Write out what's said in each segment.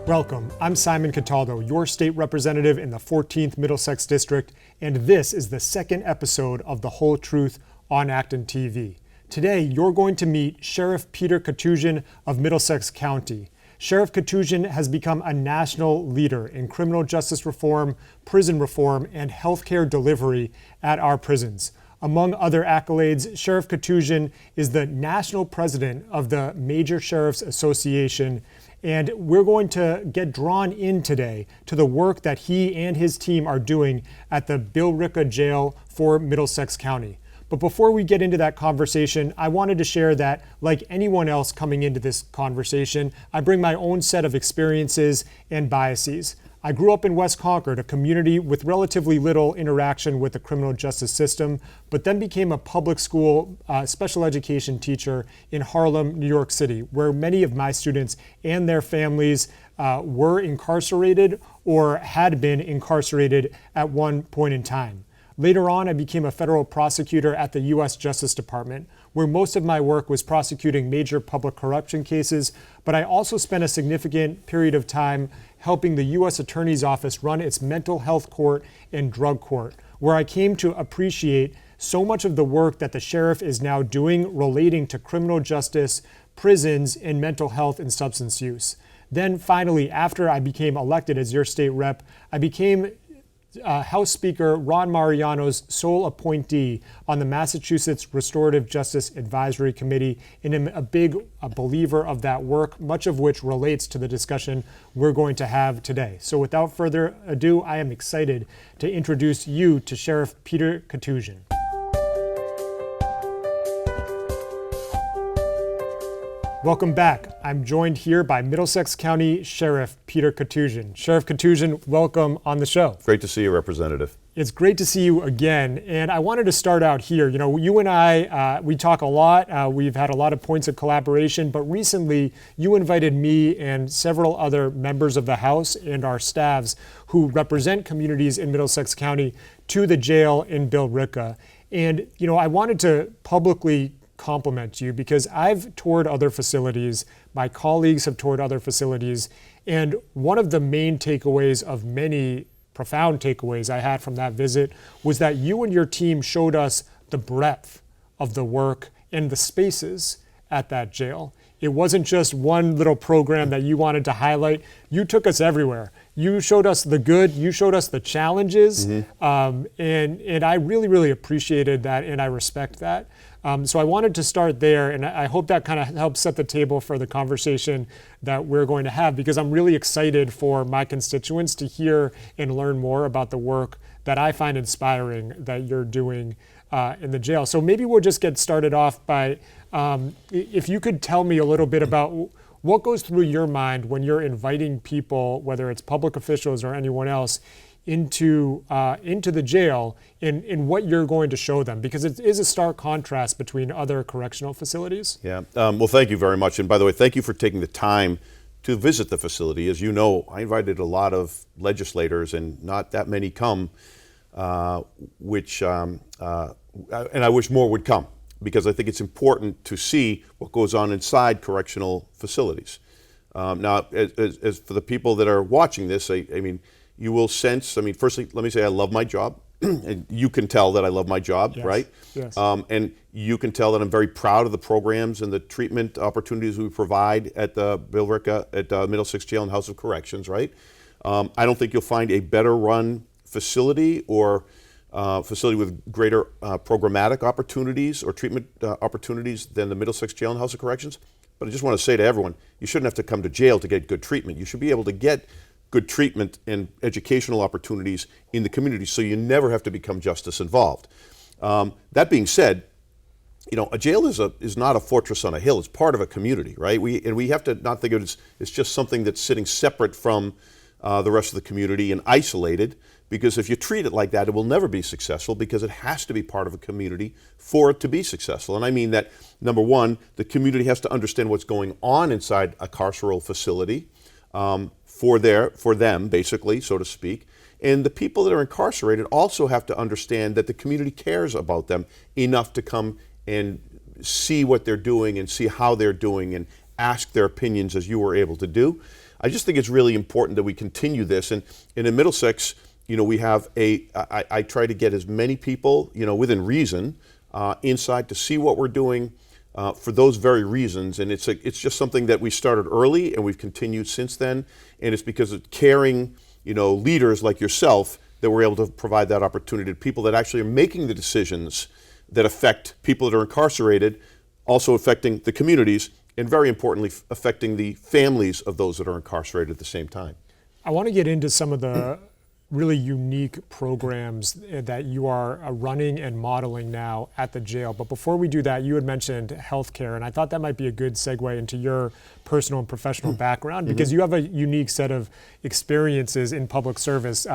Welcome, I'm Simon Cataldo, your state representative in the 14th Middlesex District, and this is the second episode of The Whole Truth on ActonTV. Today, you're going to meet Sheriff Peter Koutoujian of Middlesex County. Sheriff Koutoujian has become a national leader in criminal justice reform, prison reform, and healthcare delivery at our prisons. Among other accolades, Sheriff Koutoujian is the national president of the Major Sheriffs Association, and we're going to get drawn in today to the work that he and his team are doing at the Billerica Jail for Middlesex County. But before we get into that conversation, I wanted to share that, like anyone else coming into this conversation, I bring my own set of experiences and biases. I grew up in West Concord, a community with relatively little interaction with the criminal justice system, but then became a public school special education teacher in Harlem, New York City, where many of my students and their families were incarcerated or had been incarcerated at one point in time. Later on, I became a federal prosecutor at the U.S. Justice Department, where most of my work was prosecuting major public corruption cases, but I also spent a significant period of time helping the U.S. Attorney's Office run its mental health court and drug court, where I came to appreciate so much of the work that the sheriff is now doing relating to criminal justice, prisons, and mental health and substance use. Then finally, after I became elected as your state rep, I became House Speaker Ron Mariano's sole appointee on the Massachusetts Restorative Justice Advisory Committee, and am a big believer of that work, much of which relates to the discussion we're going to have today. So without further ado, I am excited to introduce you to Sheriff Peter Koutoujian. Welcome back. I'm joined here by Middlesex County Sheriff Peter Koutoujian. Sheriff Koutoujian, welcome on the show. Great to see you, Representative. It's great to see you again. And I wanted to start out here. You know, you and I, we talk a lot. We've had a lot of points of collaboration, but recently you invited me and several other members of the House and our staffs who represent communities in Middlesex County to the jail in Billerica. And, you know, I wanted to publicly compliment you because I've toured other facilities, my colleagues have toured other facilities, and one of the main takeaways of many profound takeaways I had from that visit was that you and your team showed us the breadth of the work and the spaces at that jail. It wasn't just one little program that you wanted to highlight. You took us everywhere. You showed us the good, you showed us the challenges, and I really, really appreciated that, and I respect that. So I wanted to start there, and I hope that kind of helps set the table for the conversation that we're going to have, because I'm really excited for my constituents to hear and learn more about the work that I find inspiring that you're doing in the jail. So maybe we'll just get started off by, if you could tell me a little bit about what goes through your mind when you're inviting people, whether it's public officials or anyone else, into the jail in what you're going to show them, because it is a stark contrast between other correctional facilities. Yeah, well, thank you very much. And by the way, thank you for taking the time to visit the facility. As you know, I invited a lot of legislators and not that many come, and I wish more would come, because I think it's important to see what goes on inside correctional facilities. Now, as for the people that are watching this, I mean, you will sense, firstly, let me say I love my job. And you can tell that I love my job, yes. Right? Yes. And you can tell that I'm very proud of the programs and the treatment opportunities we provide at the Billerica, at Middlesex Jail and House of Corrections, right? I don't think you'll find a better run facility or facility with greater programmatic opportunities or treatment opportunities than the Middlesex Jail and House of Corrections. But I just want to say to everyone, you shouldn't have to come to jail to get good treatment. You should be able to get good treatment and educational opportunities in the community, so you never have to become justice involved. That being said, you know, a jail is not a fortress on a hill. It's part of a community, right? We have to not think of it as just something that's sitting separate from the rest of the community and isolated, because if you treat it like that, it will never be successful, because it has to be part of a community for it to be successful. And I mean that, number one, the community has to understand what's going on inside a carceral facility, for them, basically, so to speak. And the people that are incarcerated also have to understand that the community cares about them enough to come and see what they're doing and see how they're doing and ask their opinions, as you were able to do. I just think it's really important that we continue this. And in Middlesex, we have I try to get as many people, within reason, inside to see what we're doing for those very reasons. And it's just something that we started early and we've continued since then. And it's because of caring, leaders like yourself that we're able to provide that opportunity to people that actually are making the decisions that affect people that are incarcerated, also affecting the communities, and very importantly, affecting the families of those that are incarcerated at the same time. I want to get into some of the really unique programs that you are running and modeling now at the jail. But before we do that, you had mentioned healthcare, and I thought that might be a good segue into your personal and professional background, because you have a unique set of experiences in public service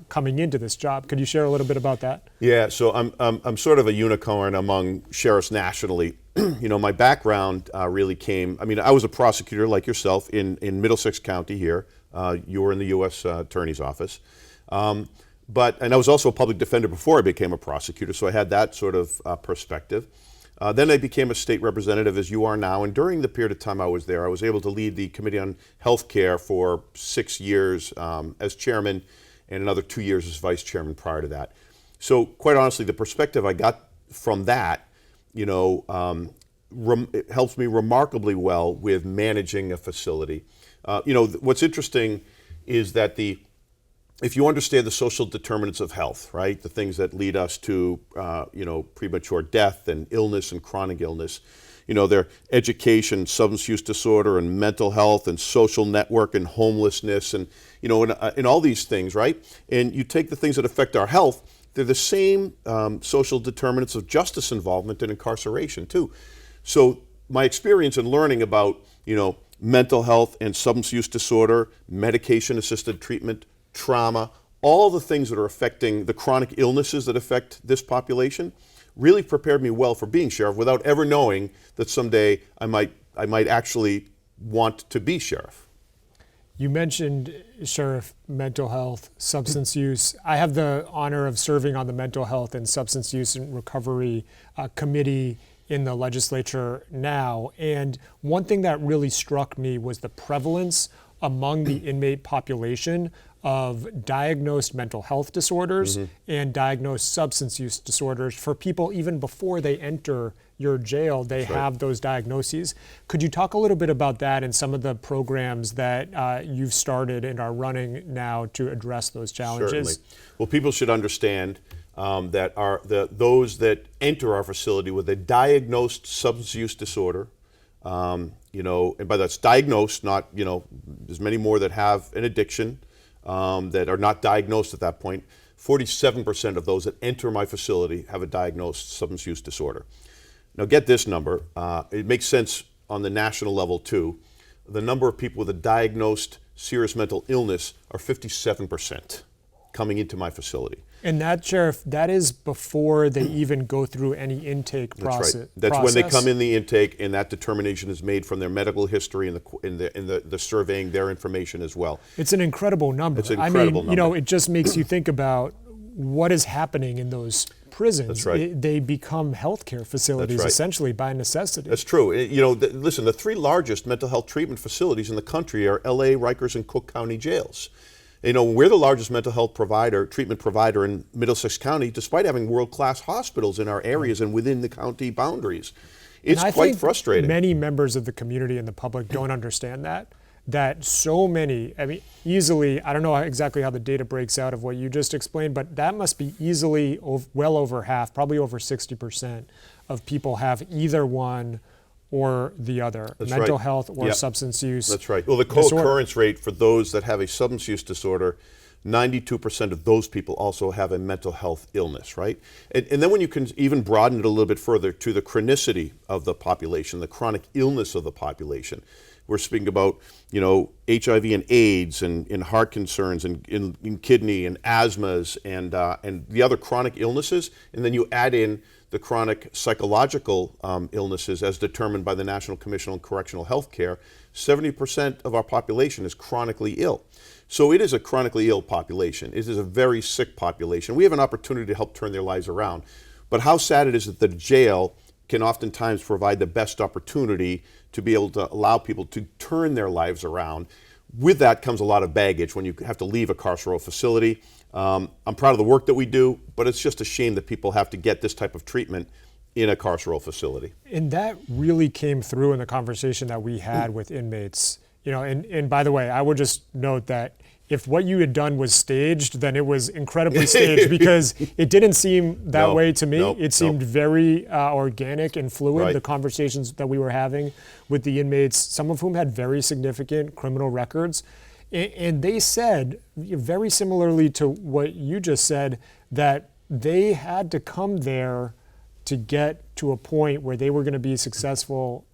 coming into this job. Could you share a little bit about that? Yeah, so I'm sort of a unicorn among sheriffs nationally. My background really came, I was a prosecutor like yourself in Middlesex County here. You were in the U.S. Attorney's Office. And I was also a public defender before I became a prosecutor, so I had that sort of perspective. Then I became a state representative, as you are now, and during the period of time I was there, I was able to lead the Committee on Health Care for 6 years as chairman and another 2 years as vice chairman prior to that. So quite honestly, the perspective I got from that, it helps me remarkably well with managing a facility. What's interesting is that if you understand the social determinants of health, right, the things that lead us to, premature death and illness and chronic illness, their education, substance use disorder, and mental health, and social network, and homelessness, and and all these things, right? And you take the things that affect our health, they're the same social determinants of justice involvement and incarceration too. So my experience in learning about mental health and substance use disorder, medication-assisted treatment, trauma, all the things that are affecting the chronic illnesses that affect this population really prepared me well for being sheriff without ever knowing that someday I might actually want to be sheriff. You mentioned, Sheriff, mental health, substance use. I have the honor of serving on the Mental Health and Substance Use and Recovery Committee in the legislature now. And one thing that really struck me was the prevalence among the inmate population of diagnosed mental health disorders and diagnosed substance use disorders. For people, even before they enter your jail, they have those diagnoses. Could you talk a little bit about that and some of the programs that you've started and are running now to address those challenges? Certainly. Well, people should understand that those that enter our facility with a diagnosed substance use disorder, and by that's diagnosed, not, there's many more that have an addiction that are not diagnosed at that point. 47% of those that enter my facility have a diagnosed substance use disorder. Now get this number, it makes sense on the national level too. The number of people with a diagnosed serious mental illness are 57% coming into my facility. And that, Sheriff, that is before they even go through any intake process. That's right. That's when they come in the intake, and that determination is made from their medical history and the surveying their information as well. It's an incredible number. It's an incredible number. It just makes you think about what is happening in those prisons. That's right. They become healthcare facilities essentially by necessity. That's true. Listen, the 3 largest mental health treatment facilities in the country are LA, Rikers, and Cook County jails. We're the largest mental health treatment provider in Middlesex County, despite having world-class hospitals in our areas and within the county boundaries. It's quite frustrating. Many members of the community and the public don't understand that so many, easily, I don't know exactly how the data breaks out of what you just explained, but that must be easily well over half, probably over 60% of people have either one or the other, mental health or substance use. That's right. Well, the co-occurrence rate for those that have a substance use disorder, 92% of those people also have a mental health illness, right? And then when you can even broaden it a little bit further to the chronicity of the population, the chronic illness of the population, we're speaking about, HIV and AIDS and heart concerns and in kidney and asthmas and the other chronic illnesses, and then you add in the chronic psychological illnesses as determined by the National Commission on Correctional Health Care. 70% of our population is chronically ill. So it is a chronically ill population. It is a very sick population. We have an opportunity to help turn their lives around. But how sad it is that the jail can oftentimes provide the best opportunity to be able to allow people to turn their lives around with that comes a lot of baggage when you have to leave a carceral facility. I'm proud of the work that we do, but it's just a shame that people have to get this type of treatment in a carceral facility. And that really came through in the conversation that we had with inmates. And by the way, I would just note that if what you had done was staged, then it was incredibly staged because it didn't seem that way to me. It seemed very organic and fluid, Right. the conversations that we were having with the inmates, some of whom had very significant criminal records. And they said, very similarly to what you just said, that they had to come there to get to a point where they were going to be successful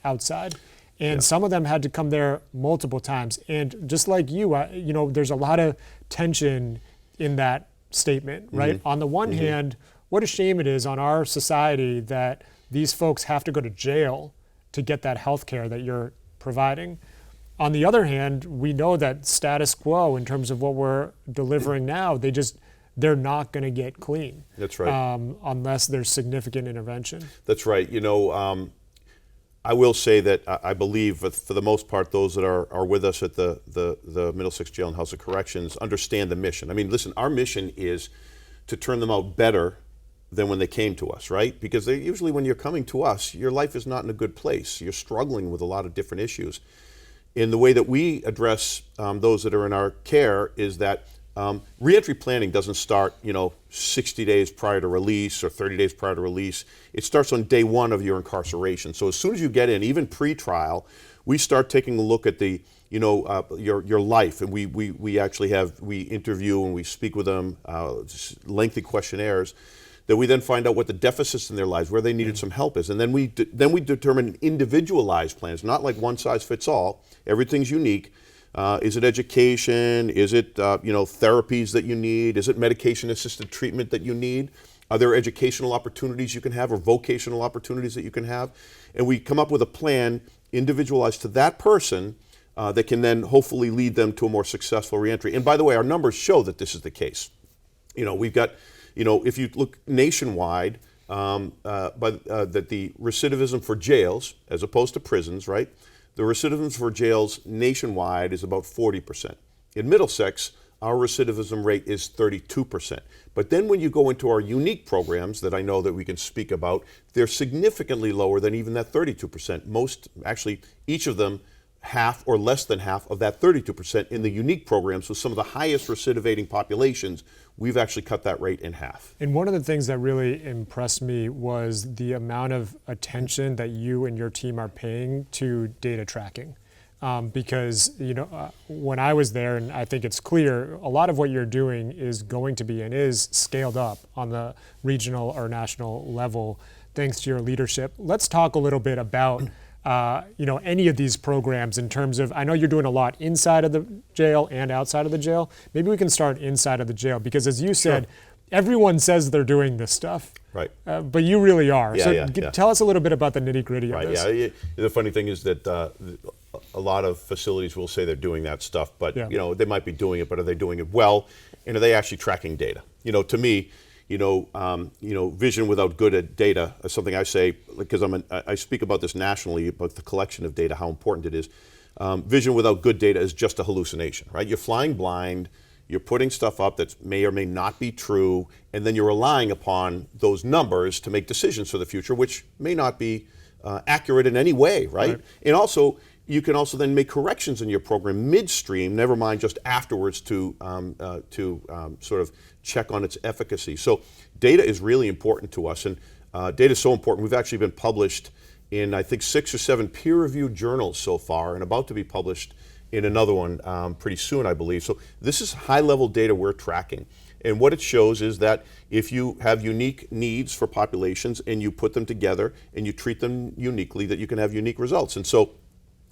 outside. And some of them had to come there multiple times. And just like you, there's a lot of tension in that statement, right? On the one hand, what a shame it is on our society that these folks have to go to jail to get that health care that you're providing. On the other hand, we know that status quo in terms of what we're delivering now, they're not going to get clean. That's right. Unless there's significant intervention. That's right. I will say that I believe for the most part, those that are with us at the Middlesex Jail and House of Corrections understand the mission. I mean, listen, our mission is to turn them out better than when they came to us, right? Because usually when you're coming to us, your life is not in a good place. You're struggling with a lot of different issues. In the way that we address those that are in our care is that reentry planning doesn't start, 60 days prior to release or 30 days prior to release. It starts on day one of your incarceration. So as soon as you get in, even pre-trial, we start taking a look at your life, and we interview and we speak with them, lengthy questionnaires, that we then find out what the deficits in their lives, where they needed some help is, and then we determine individualized plans, not like one size fits all. Everything's unique. Is it education? Is it therapies that you need? Is it medication-assisted treatment that you need? Are there educational opportunities you can have or vocational opportunities that you can have? And we come up with a plan individualized to that person that can then hopefully lead them to a more successful reentry. And by the way, our numbers show that this is the case. We've got, if you look nationwide, that the recidivism for jails, as opposed to prisons, right? The recidivism for jails nationwide is about 40%. In Middlesex, our recidivism rate is 32%. But then when you go into our unique programs that I know that we can speak about, they're significantly lower than even that 32%. Most, actually, each of them half or less than half of that 32% in the unique programs with some of the highest recidivating populations. We've actually cut that rate in half. And one of the things that really impressed me was the amount of attention that you and your team are paying to data tracking. Because when I was there, and I think it's clear, a lot of what you're doing is going to be and is scaled up on the regional or national level thanks to your leadership. Let's talk a little bit about any of these programs in terms of, I know you're doing a lot inside of the jail and outside of the jail. Maybe we can start inside of the jail because, as you said, everyone says they're doing this stuff, right? But you really are. Yeah, Tell us a little bit about the nitty-gritty of this. Right, the funny thing is that a lot of facilities will say they're doing that stuff, but they might be doing it, but are they doing it well? And are they actually tracking data? To me, vision without good data is something I say because I speak about this nationally about the collection of data, how important it is. Vision without good data is just a hallucination, right? You're flying blind. You're putting stuff up that may or may not be true, and then you're relying upon those numbers to make decisions for the future, which may not be accurate in any way, right? And also, you can also then make corrections in your program midstream, never mind just afterwards to sort of check on its efficacy. So data is really important to us, and data is so important. We've actually been published in, I think, 6 or 7 peer-reviewed journals so far, and about to be published in another one pretty soon, I believe. So this is high-level data we're tracking. And what it shows is that if you have unique needs for populations and you put them together and you treat them uniquely, that you can have unique results. And so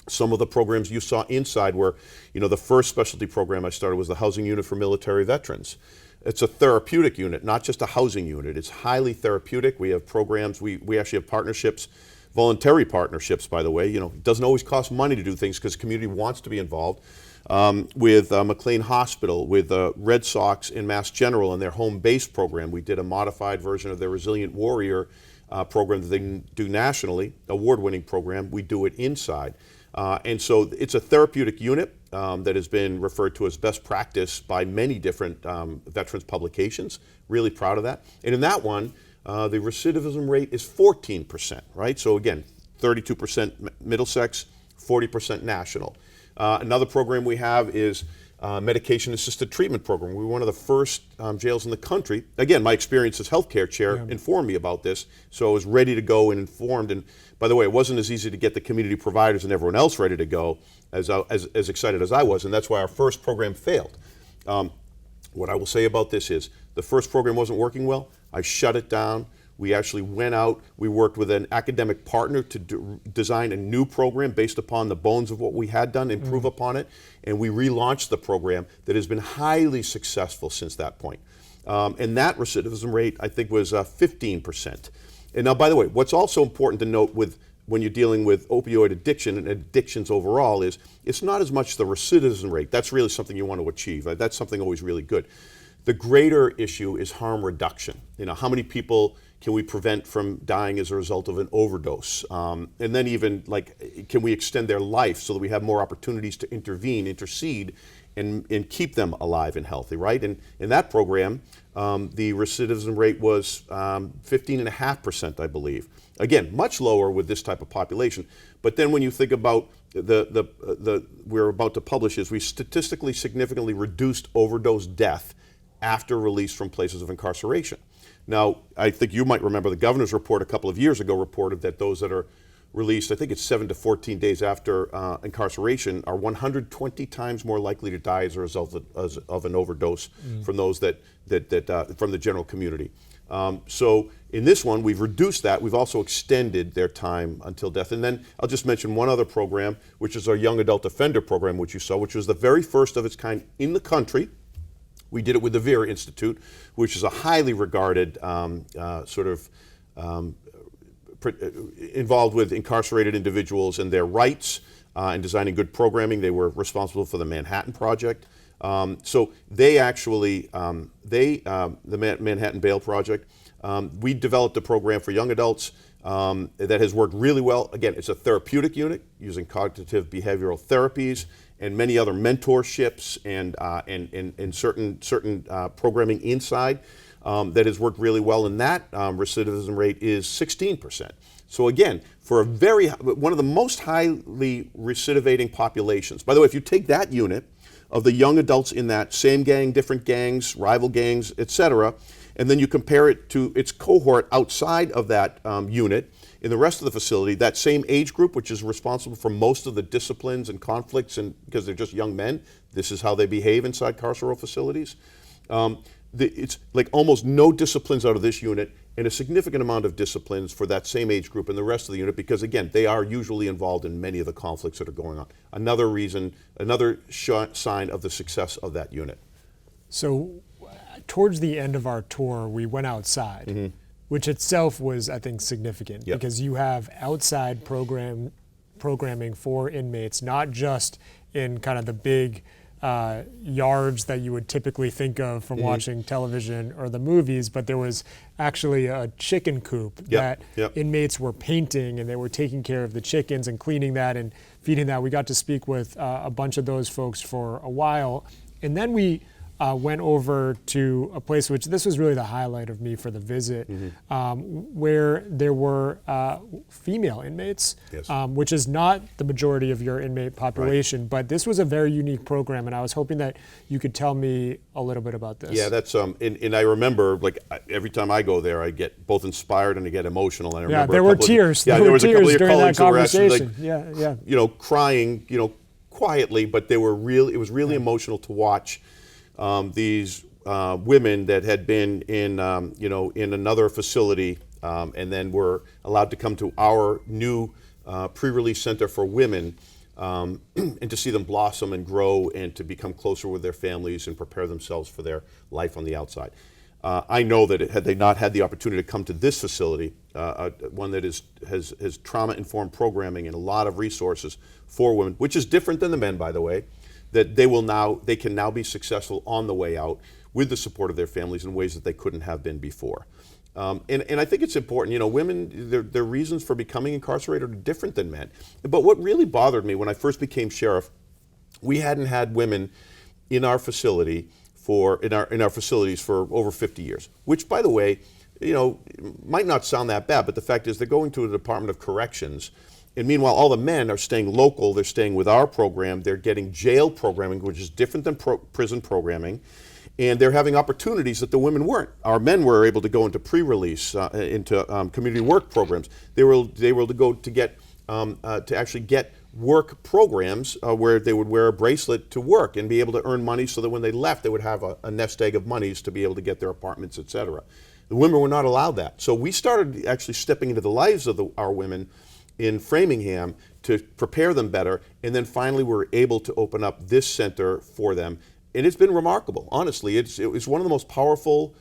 some of the programs you saw inside were, the first specialty program I started was the housing unit for military veterans. It's a therapeutic unit, not just a housing unit. It's highly therapeutic. We have programs, we actually have partnerships, voluntary partnerships, by the way. It doesn't always cost money to do things because the community wants to be involved. With McLean Hospital, with Red Sox and Mass General and their home base program. We did a modified version of their Resilient Warrior program that they do nationally, award-winning program. We do it inside. And so it's a therapeutic unit. that has been referred to as best practice by many different veterans publications. Really proud of that. And in that one, the recidivism rate is 14%, right? So again, 32% Middlesex, 40% national. Another program we have is medication-assisted treatment program. We're one of the first jails in the country. Again, my experience as healthcare chair informed me about this, so I was ready to go and informed. And by the way, it wasn't as easy to get the community providers and everyone else ready to go as excited as I was, and that's why our first program failed. What I will say about this is the first program wasn't working well. I shut it down. We actually went out, we worked with an academic partner to design a new program based upon the bones of what we had done, improve upon it, and we relaunched the program that has been highly successful since that point. And that recidivism rate, I think, was 15%. And now, by the way, what's also important to note when you're dealing with opioid addiction and addictions overall is it's not as much the recidivism rate. That's really something you want to achieve. That's something always really good. The greater issue is harm reduction. You know, how many people can we prevent from dying as a result of an overdose? And then even like, can we extend their life so that we have more opportunities to intercede, and keep them alive and healthy, right? And in that program, the recidivism rate was 15.5%, I believe. Again, much lower with this type of population. But then when you think about we're about to publish is we statistically significantly reduced overdose death after release from places of incarceration. Now, I think you might remember the governor's report a couple of years ago reported that those that are released, I think it's 7 to 14 days after incarceration, are 120 times more likely to die as a result of an overdose from those that from the general community. So in this one, we've reduced that. We've also extended their time until death. And then I'll just mention one other program, which is our Young Adult Offender program, which you saw, which was the very first of its kind in the country. We did it with the Vera Institute, which is a highly regarded involved with incarcerated individuals and their rights and designing good programming. They were responsible for the Manhattan Project. So they actually, the Manhattan Bail Project, we developed a program for young adults that has worked really well. Again, it's a therapeutic unit using cognitive behavioral therapies and many other mentorships and certain programming inside that has worked really well. And that recidivism rate is 16%. So again, for one of the most highly recidivating populations. By the way, if you take that unit of the young adults in that same gang, different gangs, rival gangs, etc., and then you compare it to its cohort outside of that unit in the rest of the facility, that same age group, which is responsible for most of the disciplines and conflicts, and because they're just young men, this is how they behave inside carceral facilities. It's like almost no disciplines out of this unit and a significant amount of disciplines for that same age group and the rest of the unit, because again, they are usually involved in many of the conflicts that are going on. Another reason, another sign of the success of that unit. So towards the end of our tour, we went outside, which itself was, I think, significant because you have outside programming for inmates, not just in kind of the big yards that you would typically think of from watching television or the movies, but there was actually a chicken coop that inmates were painting, and they were taking care of the chickens and cleaning that and feeding that. We got to speak with a bunch of those folks for a while, and then we went over to a place which this was really the highlight of me for the visit, where there were female inmates, which is not the majority of your inmate population, but this was a very unique program, and I was hoping that you could tell me a little bit about this. Yeah, that's and I remember, like, every time I go there, I get both inspired and I get emotional. And I remember there were tears. There was a couple of your during colleagues that who were actually, conversation. crying, quietly, but they were it was really emotional to watch. These women that had been in another facility and then were allowed to come to our new pre-release center for women and to see them blossom and grow and to become closer with their families and prepare themselves for their life on the outside. I know that had they not had the opportunity to come to this facility, one that has trauma-informed programming and a lot of resources for women, which is different than the men, by the way, that they can now be successful on the way out with the support of their families in ways that they couldn't have been before. And I think it's important, women, their reasons for becoming incarcerated are different than men. But what really bothered me when I first became sheriff we hadn't had women in our facility in our facilities for over 50 years, which, by the way, might not sound that bad, but the fact is they're going to the Department of Corrections, and meanwhile all the men are staying local. They're staying with our program. They're getting jail programming, which is different than prison programming, and they're having opportunities that the women weren't. Our men were able to go into pre-release, into community work programs. They were able to go to get to actually get work programs where they would wear a bracelet to work and be able to earn money so that when they left, they would have a nest egg of monies to be able to get their apartments, etc. The women were not allowed that. So we started actually stepping into the lives of our women in Framingham to prepare them better, and then finally we were able to open up this center for them. And it's been remarkable. Honestly, it's one of the most powerful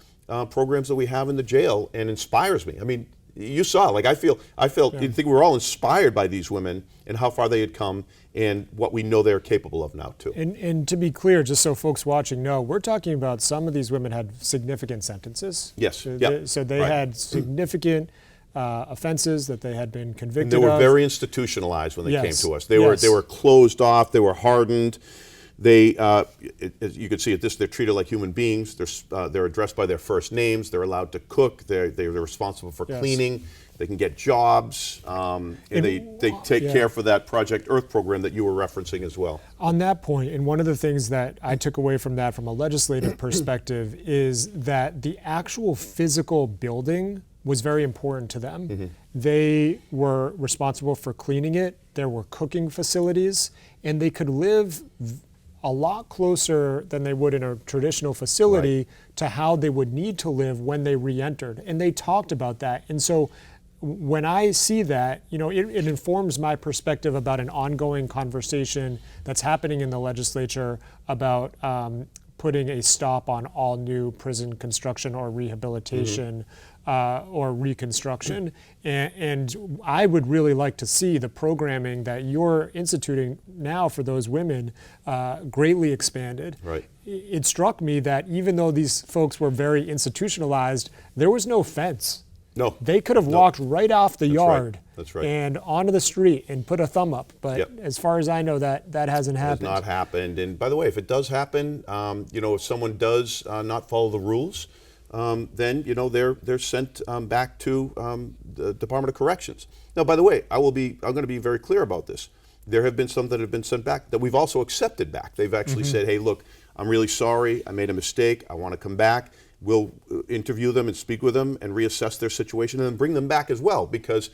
programs that we have in the jail, and inspires me. I mean, you saw, I felt, I think we were all inspired by these women and how far they had come and what we know they're capable of now too. And to be clear, just so folks watching know, we're talking about some of these women had significant sentences. Yes. So they had significant offenses that they had been convicted and they were of. very institutionalized when they came to us. They Yes. were closed off. They were hardened. They, as you can see at this, they're treated like human beings. They're addressed by their first names. They're allowed to cook. They're responsible for cleaning. They can get jobs. And they take care for that Project Earth program that you were referencing as well. On that point, and one of the things that I took away from that from a legislative perspective is that the actual physical building was very important to them. Mm-hmm. They were responsible for cleaning it. There were cooking facilities, and they could live a lot closer than they would in a traditional facility to how they would need to live when they re-entered. And they talked about that. And so when I see that, it informs my perspective about an ongoing conversation that's happening in the legislature about putting a stop on all new prison construction or rehabilitation or reconstruction. And I would really like to see the programming that you're instituting now for those women greatly expanded. Right. It struck me that even though these folks were very institutionalized, there was no fence. No. They could have walked right off the yard. Right. That's right. And onto the street and put a thumb up. But as far as I know, that hasn't happened. It has not happened. And by the way, if it does happen, if someone does not follow the rules, then they're sent back to the Department of Corrections. Now, by the way, I'm going to be very clear about this. There have been some that have been sent back that we've also accepted back. They've actually said, "Hey, look, I'm really sorry. I made a mistake. I want to come back." We'll interview them and speak with them and reassess their situation and then bring them back as well, because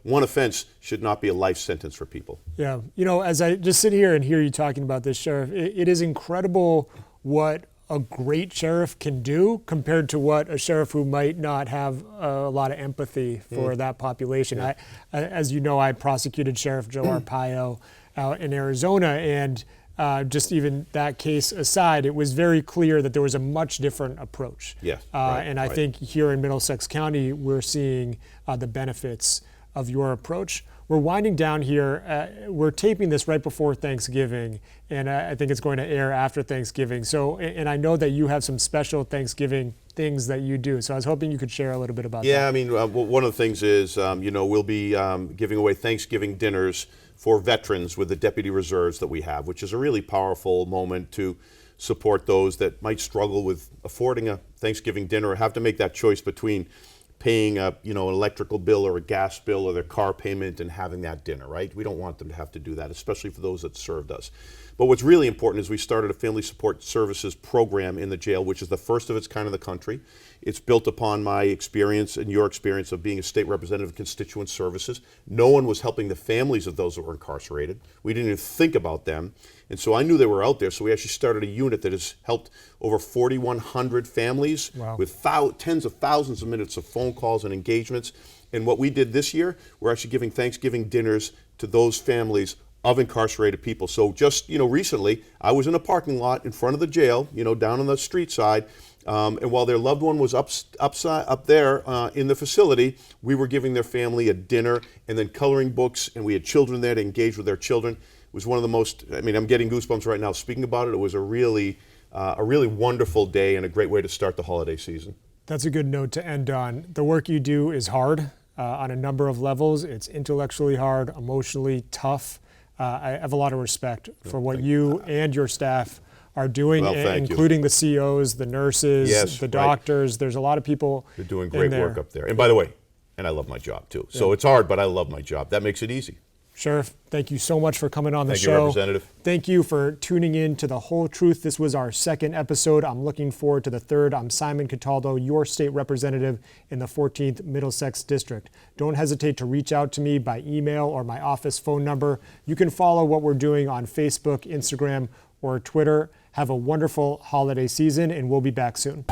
one offense should not be a life sentence for people. Yeah, as I just sit here and hear you talking about this, Sheriff, it is incredible what a great sheriff can do compared to what a sheriff who might not have a lot of empathy for that population. Yeah. As you know, I prosecuted Sheriff Joe Arpaio out in Arizona, and just even that case aside, it was very clear that there was a much different approach. Yes, and I think here in Middlesex County, we're seeing the benefits of your approach. We're winding down here. We're taping this right before Thanksgiving, and I think it's going to air after Thanksgiving. So, and I know that you have some special Thanksgiving things that you do. So I was hoping you could share a little bit about that. Yeah, I mean, one of the things is, we'll be giving away Thanksgiving dinners for veterans with the deputy reserves that we have, which is a really powerful moment to support those that might struggle with affording a Thanksgiving dinner or have to make that choice between paying an electrical bill or a gas bill or their car payment and having that dinner, right? We don't want them to have to do that, especially for those that served us. But what's really important is we started a family support services program in the jail, which is the first of its kind in the country. It's built upon my experience and your experience of being a state representative of constituent services. No one was helping the families of those that were incarcerated. We didn't even think about them. And so I knew they were out there, so we actually started a unit that has helped over 4,100 families with tens of thousands of minutes of phone calls and engagements. And what we did this year, we're actually giving Thanksgiving dinners to those families of incarcerated people. So just recently, I was in a parking lot in front of the jail, down on the street side, and while their loved one was up there in the facility, we were giving their family a dinner and then coloring books, and we had children there to engage with their children. It was one of the most, I'm getting goosebumps right now speaking about it. It was a really wonderful day and a great way to start the holiday season. That's a good note to end on. The work you do is hard on a number of levels. It's intellectually hard, emotionally tough. I have a lot of respect for what you and your staff are doing, Well, thank you. including the COs, the nurses, Yes, the right. doctors. There's a lot of people. You're doing in great there. work up there. And by the way, and I love my job too. So it's hard, but I love my job. That makes it easy. Sheriff, thank you so much for coming on the Thank show. you, Representative. Thank you for tuning in to The Whole Truth. This was our second episode. I'm looking forward to the third. I'm Simon Cataldo, your state representative in the 14th Middlesex District. Don't hesitate to reach out to me by email or my office phone number. You can follow what we're doing on Facebook, Instagram, or Twitter. Have a wonderful holiday season, and we'll be back soon.